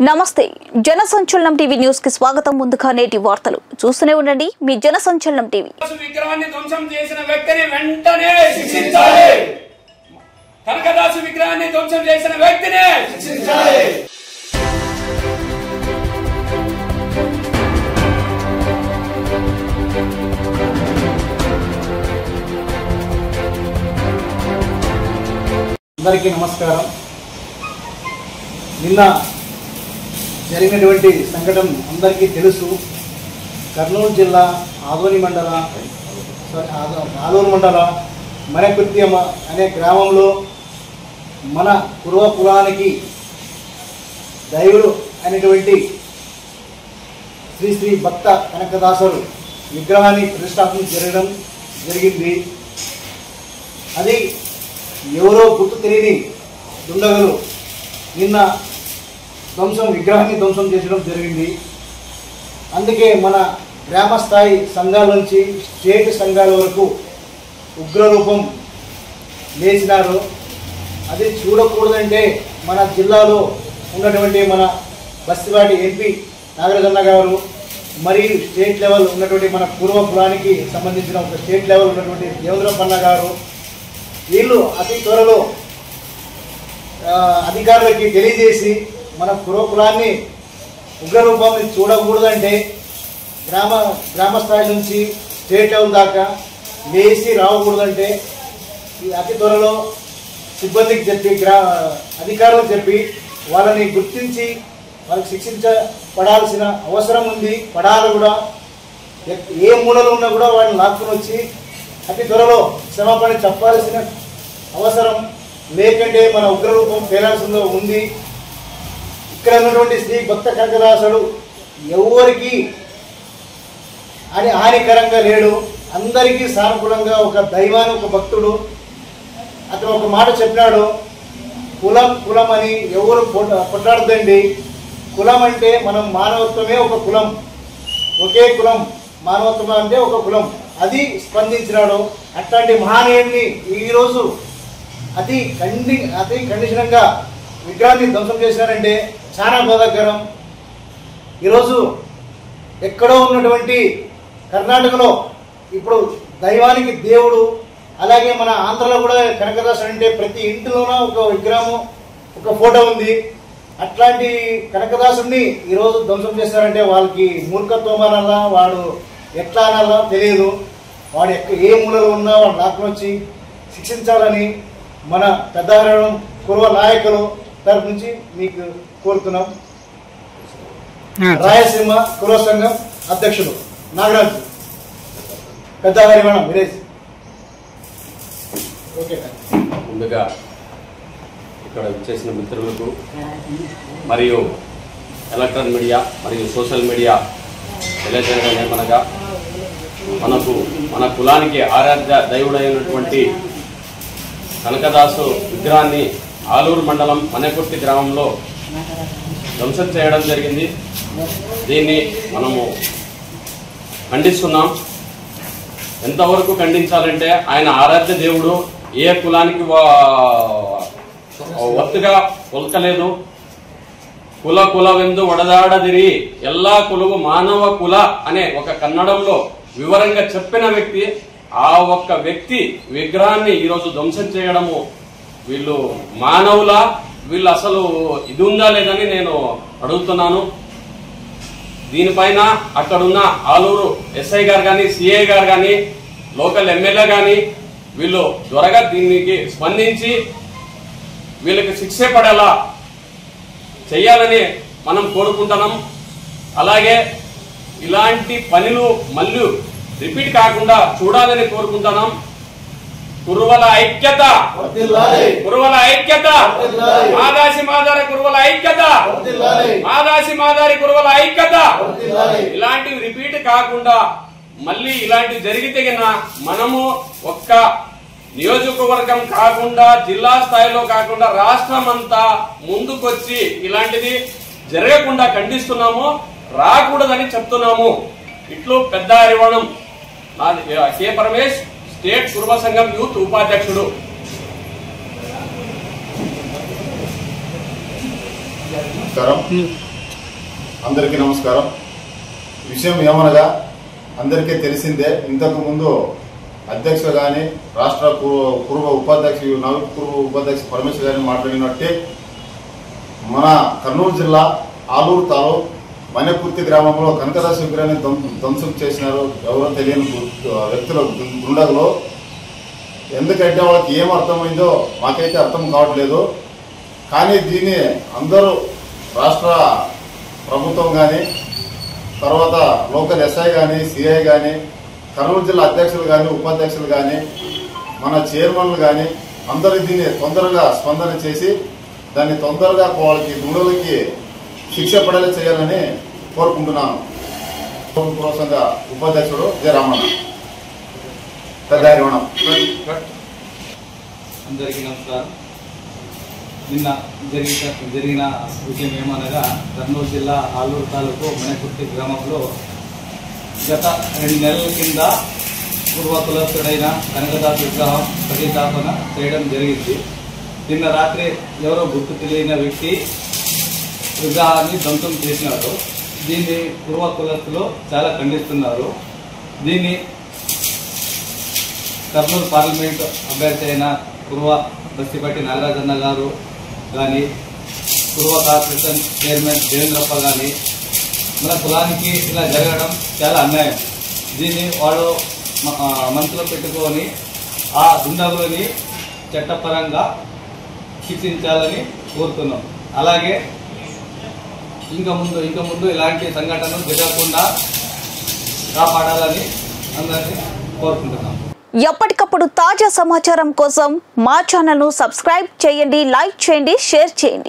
నమస్తే జనసంచలనం TV news కి స్వాగతం. ముందుగా నేటి వార్తలు చూస్తూనే ఉండండి మీ జనసంచలనం టీవీ. విగ్రహాన్ని ధ్వంసం చేసిన వ్యక్తిని వెంటనే శిక్షించాలి. కనకదాసు విగ్రహాన్ని ధ్వంసం చేసిన వ్యక్తిని శిక్షించాలి. అందరికీ నమస్కారం. నిన్న జరిగినటువంటి సంఘటన అందరికీ తెలుసు. కర్నూలు జిల్లా ఆలూరు మండల మనకుర్తి అనే గ్రామంలో మన పూర్వపురానికి దైవుడు అయినటువంటి శ్రీ శ్రీ భక్త కనకదాసుడు విగ్రహాన్ని ప్రతిష్టాపన జరిగింది. అది ఎవరో గుర్తు తెలియని దుండగులు నిన్న విగ్రహాన్ని ధ్వంసం చేసడం జరిగింది. అందుకే మన గ్రామ స్థాయి సంఘాల నుంచి స్టేట్ సంఘాల వరకు ఉగ్రరూపం లేచినారు. అది చూడకూడదంటే మన జిల్లాలో ఉన్నటువంటి మన బస్తివాటి ఎంపీ నాగరాజన్న గారు మరియు స్టేట్ లెవెల్ ఉన్నటువంటి మన పూర్వపురానికి సంబంధించిన ఒక స్టేట్ లెవెల్ ఉన్నటువంటి దేవేంద్రపన్న గారు వీళ్ళు అతి త్వరలో అధికారులకి తెలియజేసి మన పూర్వపురాన్ని ఉగ్రరూపాన్ని చూడకూడదంటే గ్రామ స్థాయి నుంచి స్టేట్ లెవెల్ దాకా లేచి రావకూడదంటే అతి త్వరలో సిబ్బందికి చెప్పి అధికారులకు చెప్పి వాళ్ళని గుర్తించి వాళ్ళకి శిక్షించబడాల్సిన అవసరం ఉంది. పడాలి కూడా. ఏ మూలలో ఉన్నా కూడా వాళ్ళని లాక్కుని వచ్చి అతి త్వరలో క్షమాపణ చెప్పాల్సిన అవసరం, లేకంటే మన ఉగ్రరూపం పేరాల్సిందో ఉంది. ఇక్కడ ఉన్నటువంటి శ్రీ భక్త కనకదాసుడు ఎవరికి హానికరంగా లేడు. అందరికీ సానుకూలంగా ఒక దైవాన్ని, ఒక భక్తుడు. అతను ఒక మాట చెప్పినాడు, కులం అని ఎవరు కొట్లాడదండి. కులం అంటే మనం మానవత్వమే ఒక కులం, ఒకే కులం. మానవత్వం అంటే ఒక కులం. అది స్పందించినాడు. అట్లాంటి మహానీయుడిని ఈరోజు అతి కండిషన్గా విగ్రహాన్ని ధ్వంసం చేశారంటే చాలా బాధాకరం. ఈరోజు ఎక్కడో ఉన్నటువంటి కర్ణాటకలో ఇప్పుడు దైవానికి దేవుడు, అలాగే మన ఆంధ్రలో కూడా కనకదాసు అంటే ప్రతి ఇంటిలోనూ ఒక విగ్రహం, ఒక ఫోటో ఉంది. అట్లాంటి కనకదాసుని ఈరోజు ధ్వంసం చేశారంటే వాళ్ళకి మూర్ఖత్వం అనాలా, వాడు ఎట్లా అనాలో తెలియదు. వాడు ఏ మూలలో ఉన్నా వాడు లాక్కుని వచ్చి శిక్షించాలని మన పెద్దహరివనం కుర్వ నాయకులు తరఫు నుంచి మీకు కోరుతున్నాం. రాయలసీమ కుర్వ సంఘం అధ్యక్షులు నాగరాజు, పెద్దహరివనం విలేజ్. ఓకే. ముందుగా ఇక్కడ చేసిన మిత్రులకు మరియు ఎలక్ట్రానిక్ మీడియా మరియు సోషల్ మీడియా తెలియజేయడం ఏమనగా, మన కులానికి ఆరాధ్య దైవుడైనటువంటి కనకదాసు విగ్రహాన్ని ఆలూరు మండలం మనకుర్తి గ్రామంలో ధ్వంసం చేయడం జరిగింది. దీన్ని మనము ఖండిస్తున్నాం. ఎంతవరకు ఖండించాలంటే, ఆయన ఆరాధ్య దేవుడు ఏ కులానికి ఒత్తుగా కొలకలేదు. కులవెందు వడదాడదిరి ఎల్లా కులువు మానవ కుల అనే ఒక కన్నడంలో వివరంగా చెప్పిన వ్యక్తి. ఆ ఒక్క వ్యక్తి విగ్రహాన్ని ఈరోజు ధ్వంసం చేయడము, వీళ్ళు మానవులా, వీళ్ళు అసలు ఇది ఉందా లేదని నేను అడుగుతున్నాను. దీనిపైన అక్కడున్న ఆలూరు ఎస్ఐ గారు కానీ, సిఐ గారు కానీ, లోకల్ ఎమ్మెల్యే కానీ వీళ్ళు త్వరగా దీనికి స్పందించి వీళ్ళకి శిక్ష పడేలా చెయ్యాలని మనం కోరుకుంటున్నాం. అలాగే ఇలాంటి పనులు మళ్ళీ రిపీట్ కాకుండా చూడాలని కోరుకుంటున్నాం. కురువల ఐక్యత, కురువల ఐక్యత, మాదాసి మాదారి కురువల ఐక్యత, మాదాసి మాదారి కురువల ఐక్యత. ఇలాంటివి రిపీట్ కాకుండా మళ్ళీ ఇలాంటివి జరిగితే మనము ఒక్క నియోజకవర్గం కాకుండా, జిల్లా స్థాయిలో కాకుండా రాష్ట్రం అంతా ముందుకొచ్చి ఇలాంటిది జరగకుండా ఖండిస్తున్నాము, రాకూడదని చెప్తున్నాము. ఇట్లు పెద్దహరివనం కె పరమేష్, స్టేట్ కుర్మ సంఘం యూత్ ఉపాధ్యక్షుడు. జరిగింది. అందరికీ నమస్కారం. విషయం ఏమనగా అందరికీ తెలిసిందే. ఇంతకు ముందు అధ్యక్షులు కానీ రాష్ట్ర పూర్వ ఉపాధ్యక్షులు నవీన్ పూర్వ ఉపాధ్యక్షులు పరమేశ్వర్ గారిని మాట్లాడినట్టే మన కర్నూలు జిల్లా ఆలూరు తాలూకు మణిపూర్తి గ్రామంలో కనకదాసు విగ్రహాన్ని ధ్వంసం చేసినారు ఎవరో తెలియని వ్యక్తుల గుండగలో. ఎందుకంటే వాళ్ళకి ఏం అర్థమైందో మాకైతే అర్థం కావట్లేదు. కానీ దీన్ని అందరూ రాష్ట్ర ప్రభుత్వం కానీ తర్వాత లోకల్ ఎస్ఐ కానీ సిఐ కానీ కర్నూలు జిల్లా అధ్యక్షులు కానీ ఉపాధ్యక్షులు కానీ మన చైర్మన్లు కానీ అందరూ దీన్ని తొందరగా స్పందన చేసి దాన్ని తొందరగా వాళ్ళకి దూడలకి శిక్ష పడేలా చేయాలని కోరుకుంటున్నాను. కోసంగా ఉపాధ్యక్షుడు జయరామన్న పెద్దారివణం. అందరికీ నమస్కారం. నిన్న జరిగిన విషయం ఏమనగా కర్నూలు జిల్లా ఆలూరు తాలూకు మణిపూర్తి గ్రామంలో గత 2 నెలల కింద పూర్వ కులస్తుడైన కనకదాసు విగ్రహం ప్రతిష్టాపన చేయడం జరిగింది. నిన్న రాత్రి ఎవరో గుర్తు తెలియని వ్యక్తి విగ్రహాన్ని ధ్వంసం చేసినారు. దీన్ని పూర్వ కులస్తులు చాలా ఖండిస్తున్నారు. దీన్ని కర్నూలు పార్లమెంట్ అభ్యర్థి అయిన పూర్వ బస్తిపట్టి నాగరాజన్న గారు కానీ పూర్వ కార్పొరేషన్ చైర్మన్ దేవేంద్రప్ప కానీ మన కులానికి ఇలా జరగడం చాలా అన్యాయం. దీన్ని వాళ్ళు మనసులో పెట్టుకొని ఆ దుండగులని చట్టపరంగా శిక్షించాలని కోరుతున్నాం. అలాగే ఇంకా ముందు ఇలాంటి సంఘటనలు జరగకుండా కాపాడాలని అందరినీ కోరుకుంటున్నాం. ఎప్పటికప్పుడు తాజా సమాచారం కోసం మా ఛానల్ను సబ్స్క్రైబ్ చేయండి, లైక్ చేయండి, షేర్ చేయండి.